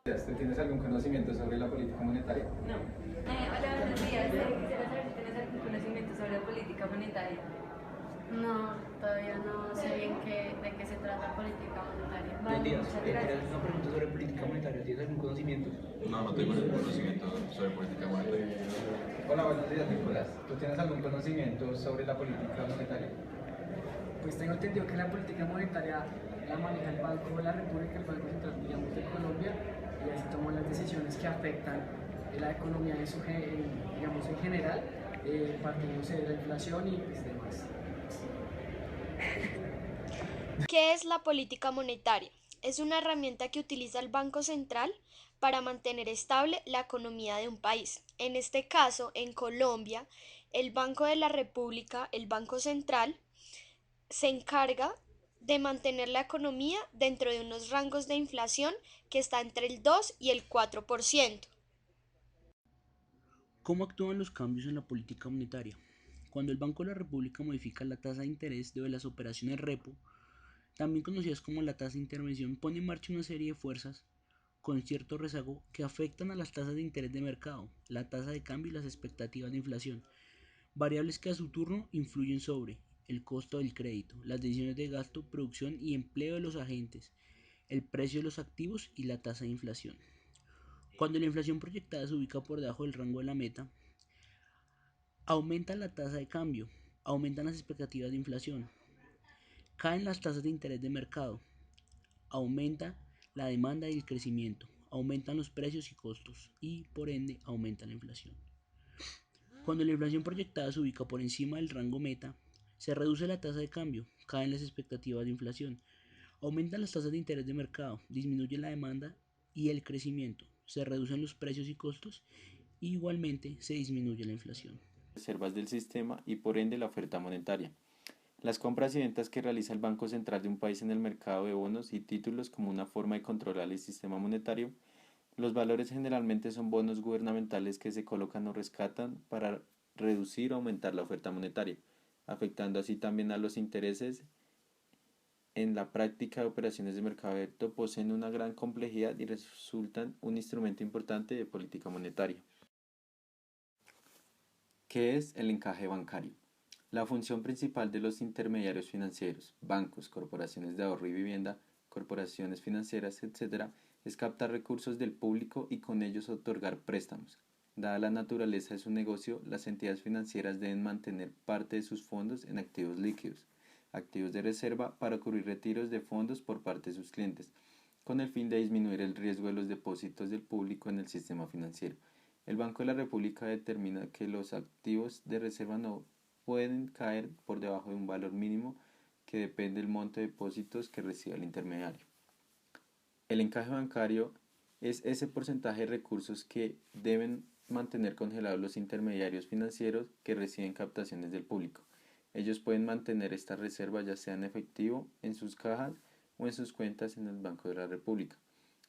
¿Tú tienes algún conocimiento sobre la política monetaria? No. Hola, buenos días. Quisiera saber si tienes algún conocimiento sobre la política monetaria. No, todavía no sé bien de qué se trata la política monetaria. Buenos Vale, días, muchas tenía gracias. una pregunta sobre política monetaria. ¿Tienes algún conocimiento? No, no tengo ningún conocimiento sobre política monetaria. Hola, buenos días, Nicolás. ¿Tú tienes algún conocimiento sobre la política monetaria? Pues tengo entendido que la política monetaria la maneja el Banco de la República, el Banco Central, digamos, de Colombia, y así toman las decisiones que afectan la economía digamos, en general, partiéndose de la inflación y pues, demás. ¿Qué es la política monetaria? Es una herramienta que utiliza el Banco Central para mantener estable la economía de un país. En este caso, en Colombia, el Banco de la República, el Banco Central, se encarga de mantener la economía dentro de unos rangos de inflación que está entre el 2 y el 4%. ¿Cómo actúan los cambios en la política monetaria? Cuando el Banco de la República modifica la tasa de interés de las operaciones repo, también conocidas como la tasa de intervención, pone en marcha una serie de fuerzas con cierto rezago que afectan a las tasas de interés de mercado, la tasa de cambio y las expectativas de inflación, variables que a su turno influyen sobre el costo del crédito, las decisiones de gasto, producción y empleo de los agentes, el precio de los activos y la tasa de inflación. Cuando la inflación proyectada se ubica por debajo del rango de la meta, aumenta la tasa de cambio, aumentan las expectativas de inflación, caen las tasas de interés de mercado, aumenta la demanda y el crecimiento, aumentan los precios y costos y por ende aumenta la inflación. Cuando la inflación proyectada se ubica por encima del rango meta, se reduce la tasa de cambio, caen las expectativas de inflación, aumentan las tasas de interés de mercado, disminuye la demanda y el crecimiento, se reducen los precios y costos y igualmente se disminuye la inflación. Reservas del sistema y por ende la oferta monetaria. Las compras y ventas que realiza el Banco Central de un país en el mercado de bonos y títulos como una forma de controlar el sistema monetario. Los valores generalmente son bonos gubernamentales que se colocan o rescatan para reducir o aumentar la oferta monetaria, afectando así también a los intereses. En la práctica de operaciones de mercado abierto poseen una gran complejidad y resultan un instrumento importante de política monetaria. ¿Qué es el encaje bancario? La función principal de los intermediarios financieros, bancos, corporaciones de ahorro y vivienda, corporaciones financieras, etc., es captar recursos del público y con ellos otorgar préstamos. Dada la naturaleza de su negocio, las entidades financieras deben mantener parte de sus fondos en activos líquidos, activos de reserva para cubrir retiros de fondos por parte de sus clientes, con el fin de disminuir el riesgo de los depósitos del público en el sistema financiero. El Banco de la República determina que los activos de reserva no pueden caer por debajo de un valor mínimo que depende del monto de depósitos que reciba el intermediario. El encaje bancario es ese porcentaje de recursos que deben mantener congelados los intermediarios financieros que reciben captaciones del público. Ellos pueden mantener esta reserva ya sea en efectivo, en sus cajas o en sus cuentas en el Banco de la República.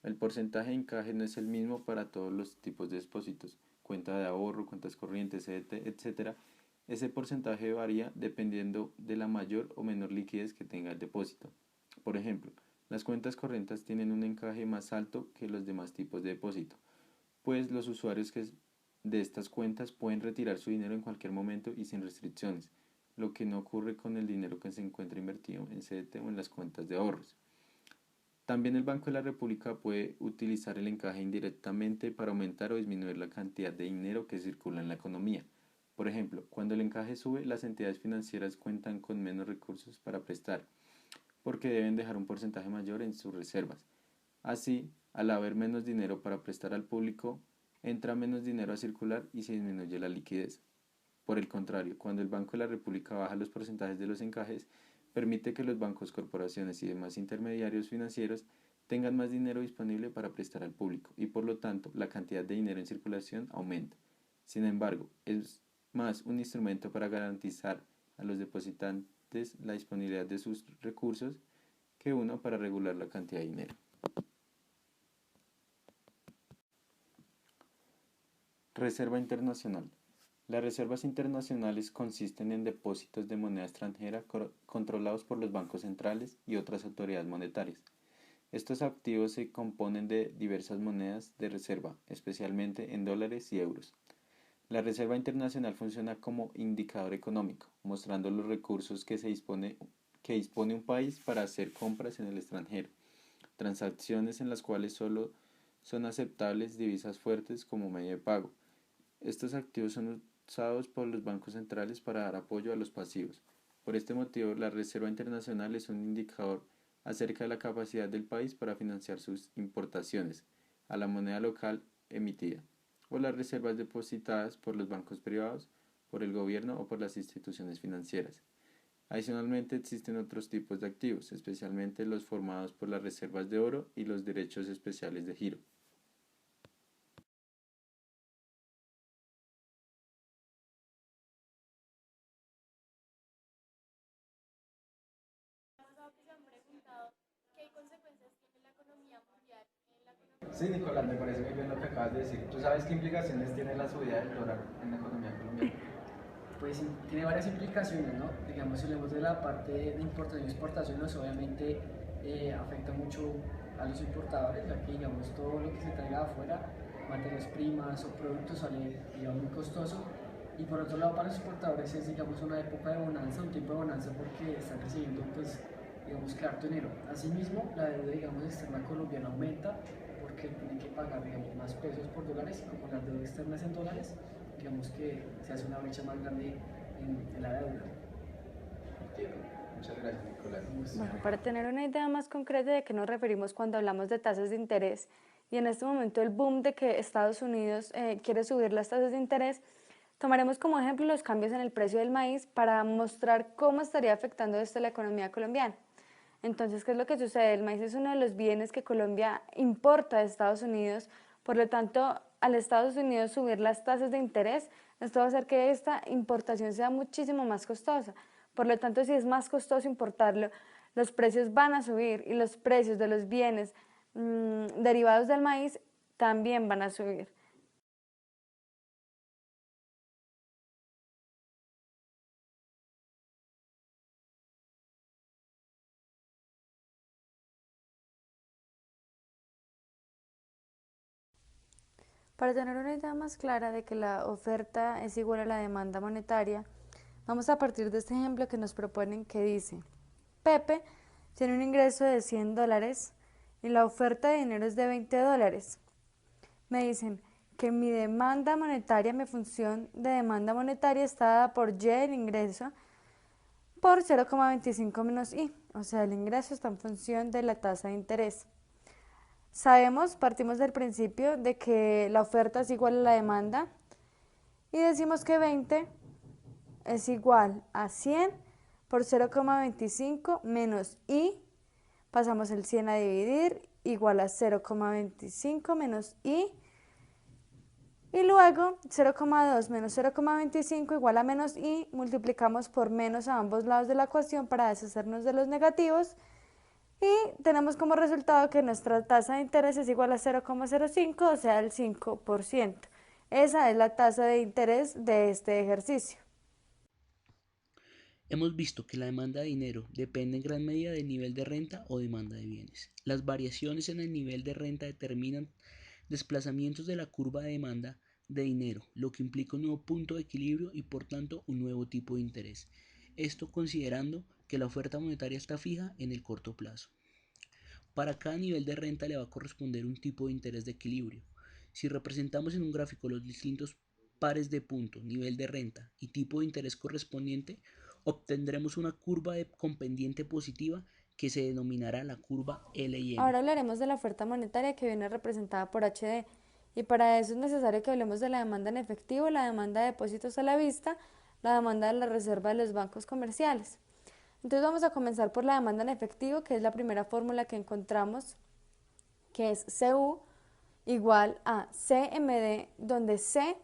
El porcentaje de encaje no es el mismo para todos los tipos de depósitos, cuenta de ahorro, cuentas corrientes, etc. Ese porcentaje varía dependiendo de la mayor o menor liquidez que tenga el depósito. Por ejemplo, las cuentas corrientes tienen un encaje más alto que los demás tipos de depósito, pues los usuarios de estas cuentas pueden retirar su dinero en cualquier momento y sin restricciones, lo que no ocurre con el dinero que se encuentra invertido en CDT o en las cuentas de ahorros. También el Banco de la República puede utilizar el encaje indirectamente para aumentar o disminuir la cantidad de dinero que circula en la economía. Por ejemplo, cuando el encaje sube, las entidades financieras cuentan con menos recursos para prestar, porque deben dejar un porcentaje mayor en sus reservas. Así, al haber menos dinero para prestar al público, entra menos dinero a circular y se disminuye la liquidez. Por el contrario, cuando el Banco de la República baja los porcentajes de los encajes, permite que los bancos, corporaciones y demás intermediarios financieros tengan más dinero disponible para prestar al público y por lo tanto la cantidad de dinero en circulación aumenta. Sin embargo, es más un instrumento para garantizar a los depositantes la disponibilidad de sus recursos que uno para regular la cantidad de dinero. Reserva internacional. Las reservas internacionales consisten en depósitos de moneda extranjera controlados por los bancos centrales y otras autoridades monetarias. Estos activos se componen de diversas monedas de reserva, especialmente en dólares y euros. La Reserva Internacional funciona como indicador económico, mostrando los recursos que dispone un país para hacer compras en el extranjero, transacciones en las cuales solo son aceptables divisas fuertes como medio de pago. Estos activos son usados por los bancos centrales para dar apoyo a los pasivos. Por este motivo, la Reserva Internacional es un indicador acerca de la capacidad del país para financiar sus importaciones a la moneda local emitida, o las reservas depositadas por los bancos privados, por el gobierno o por las instituciones financieras. Adicionalmente, existen otros tipos de activos, especialmente los formados por las reservas de oro y los derechos especiales de giro. ¿Qué consecuencias tiene la economía mundial en la economía? Sí, Nicolás, me parece muy bien lo que acabas de decir. ¿Tú sabes qué implicaciones tiene la subida del dólar en la economía colombiana? Pues sí, tiene varias implicaciones, ¿no? Digamos, si hablamos de la parte de importación y exportación, pues obviamente afecta mucho a los importadores, ya que digamos todo lo que se traiga de afuera, materias primas o productos sale digamos, muy costoso. Y por otro lado para los exportadores es digamos una época de bonanza, un tiempo de bonanza porque están recibiendo pues digamos que harto dinero. Asimismo la deuda digamos externa colombiana aumenta porque tienen que pagar digamos más pesos por dólares y como la deuda externa es en dólares, digamos que se hace una brecha más grande en la deuda. Entiendo. Muchas gracias, Nicolás. Bueno, para tener una idea más concreta de qué nos referimos cuando hablamos de tasas de interés y en este momento el boom de que Estados Unidos quiere subir las tasas de interés, tomaremos como ejemplo los cambios en el precio del maíz para mostrar cómo estaría afectando esto a la economía colombiana. Entonces, ¿qué es lo que sucede? El maíz es uno de los bienes que Colombia importa de Estados Unidos, por lo tanto, al Estados Unidos subir las tasas de interés, esto va a hacer que esta importación sea muchísimo más costosa. Por lo tanto, si es más costoso importarlo, los precios van a subir y los precios de los bienes derivados del maíz también van a subir. Para tener una idea más clara de que la oferta es igual a la demanda monetaria, vamos a partir de este ejemplo que nos proponen que dice, Pepe tiene un ingreso de $100 y la oferta de dinero es de $20. Me dicen que mi demanda monetaria, mi función de demanda monetaria está dada por Y el ingreso por 0,25 menos I, o sea, el ingreso está en función de la tasa de interés. Partimos del principio de que la oferta es igual a la demanda y decimos que 20 es igual a 100 por 0,25 menos I, pasamos el 100 a dividir, igual a 0,25 menos I, y luego 0,2 menos 0,25 igual a menos I, multiplicamos por menos a ambos lados de la ecuación para deshacernos de los negativos, y tenemos como resultado que nuestra tasa de interés es igual a 0,05, o sea, el 5%. Esa es la tasa de interés de este ejercicio. Hemos visto que la demanda de dinero depende en gran medida del nivel de renta o demanda de bienes. Las variaciones en el nivel de renta determinan desplazamientos de la curva de demanda de dinero, lo que implica un nuevo punto de equilibrio y por tanto un nuevo tipo de interés. Esto considerando que la oferta monetaria está fija en el corto plazo. Para cada nivel de renta le va a corresponder un tipo de interés de equilibrio. Si representamos en un gráfico los distintos pares de puntos, nivel de renta y tipo de interés correspondiente, obtendremos una curva con pendiente positiva que se denominará la curva L&M. Ahora hablaremos de la oferta monetaria que viene representada por HD y para eso es necesario que hablemos de la demanda en efectivo, la demanda de depósitos a la vista, la demanda de la reserva de los bancos comerciales. Entonces vamos a comenzar por la demanda en efectivo, que es la primera fórmula que encontramos, que es CU igual a CMD, donde C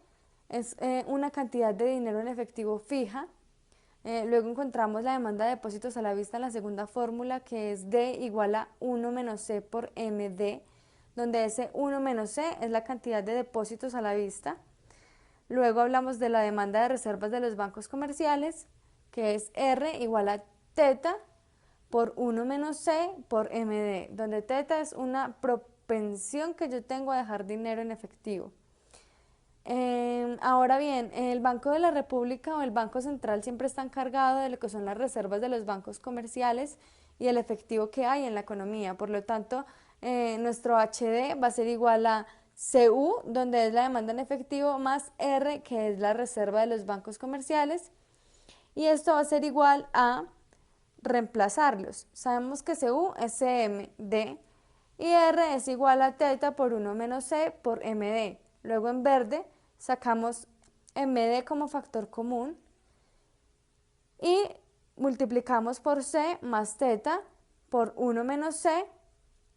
es una cantidad de dinero en efectivo fija. Luego encontramos la demanda de depósitos a la vista en la segunda fórmula, que es D igual a 1 menos C por MD, donde ese 1 menos C es la cantidad de depósitos a la vista. Luego hablamos de la demanda de reservas de los bancos comerciales, que es R igual a teta por 1 menos C por MD, donde teta es una propensión que yo tengo a dejar dinero en efectivo. Ahora bien, el Banco de la República o el Banco Central siempre está encargado de lo que son las reservas de los bancos comerciales y el efectivo que hay en la economía. Por lo tanto, nuestro HD va a ser igual a CU, donde es la demanda en efectivo, más R, que es la reserva de los bancos comerciales. Y esto va a ser igual a reemplazarlos. Sabemos que CU es CMD y R es igual a teta por 1 menos C por MD. Luego en verde sacamos MD como factor común y multiplicamos por C más teta por 1 menos C.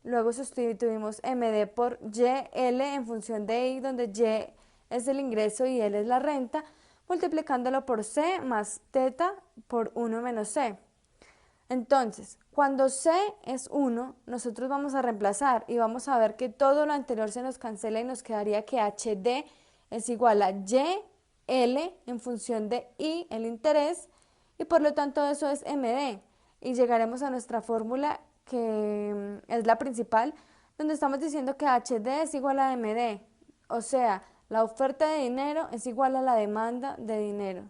Luego sustituimos MD por YL en función de I, donde Y es el ingreso y L es la renta, multiplicándolo por C más teta por 1 menos C. Entonces, cuando C es 1, nosotros vamos a reemplazar y vamos a ver que todo lo anterior se nos cancela y nos quedaría que HD es igual a YL en función de I, el interés, y por lo tanto eso es MD. Y llegaremos a nuestra fórmula que es la principal, donde estamos diciendo que HD es igual a MD, o sea, la oferta de dinero es igual a la demanda de dinero.